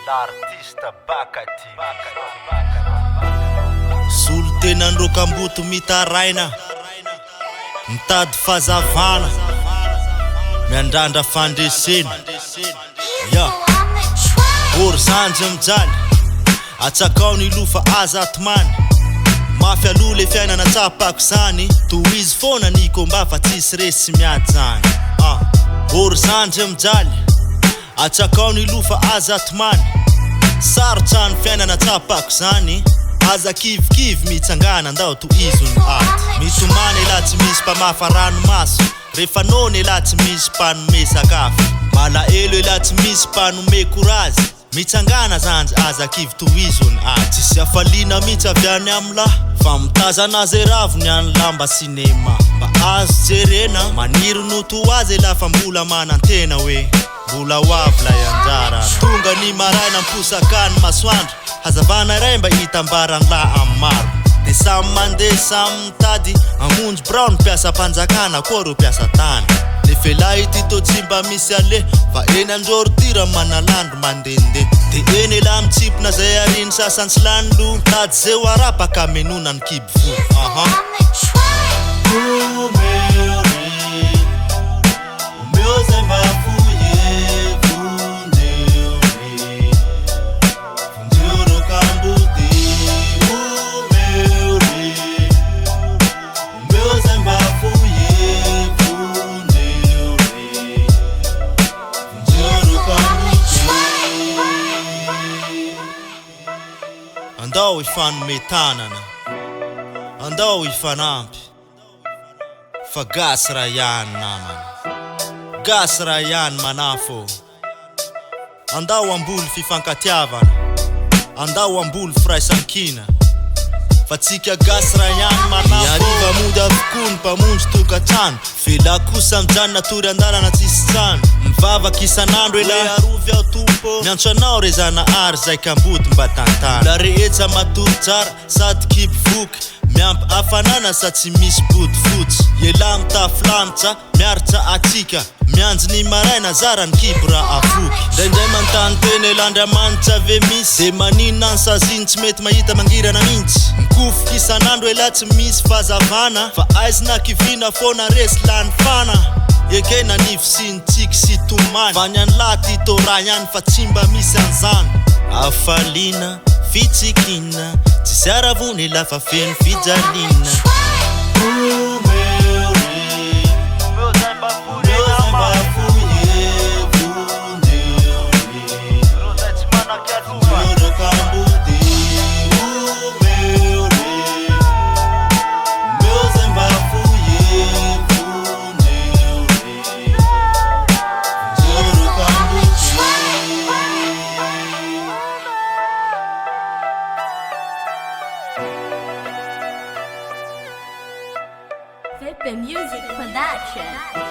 L'artista Bakati. Solo tena androkamboto mitaraina, mitady fazavana, miandrandra fandresena. Ory zanjy mijaly, atsakao ny lofa aza atomany. Mafy aloha le fiainana tsapako zany, tohizy foana ny komba fa tsisy resy miady zany. Ory zanjy mijaly, atsakao ny lofa aza atomany. Sarotra ny fiainana tsapako zany, aza kivikivy mitsangana ndao tohizony aty. Mitomany la tsy misy mpamafa ranomaso, rehefa nony la tsy misy mpanome sakafo. Malaelo la tsy misy mpanome korazy, mitsangana zanjy aza kivy tohizony aty. Tsisy afaliana mitsy avy any amla, fa mitazana zay ravony any lamba sinema. Mba azo jerena, maniry no toazy lafa mbola manantena hoe mbola hoavy la ianjarana. Tonga ny maraina mposakany masoandro, hazavana iray mba hitambarany la amy maro. De samy mandeha samy mitady, amonjy brown mpiasa mpanjakana koa ro mpiasa tany. Le felahy ty tô tsy mba misy ale, fa eny anjoro tira manalandro mandende. De eny la mitsipona zay ariny sasany tsy lany lo, mitady zay ho arapaka menona ny kiby vo. Andao ifanometanana, andao ifanampy, fa gasy raha ihany namana, gasy raha ihany manafo. Andao amboly fifankatiavana, andao amboly firaisankina, fa tsika gasy raha ihany manafo. Miariva mody avokoa ny mpamonjy tokantrano, fela kosa mijanona natory andalana tsisy trano. Mivavaky isanandro ela arovy ao tompo, miantso anao rezana ary zay kamboty mba tantana. La rehetsa matory tsara sady kiby voky, miampy afanana sa tsy misy body fotsy. Iela mitafilantsa miaritra atsika, mianjy ny maraina zara ny kiby raha avoky. Ndraindray mantany teny elandriamanitra ave misy, de maninona ny saziny tsy mety mahita mangirana mintsy. Mikofoky isanandro ela tsy misy fazavana, fa aizina kivina foana resy lany fana. Ekena nivo sy ny tsiky sy tomany, fa ny any laty tora ihany fa tsy mba misy an'izany. Afaliana, fitsikina, tsisy aravony lafa feno fijaliana. Vipe Music Production.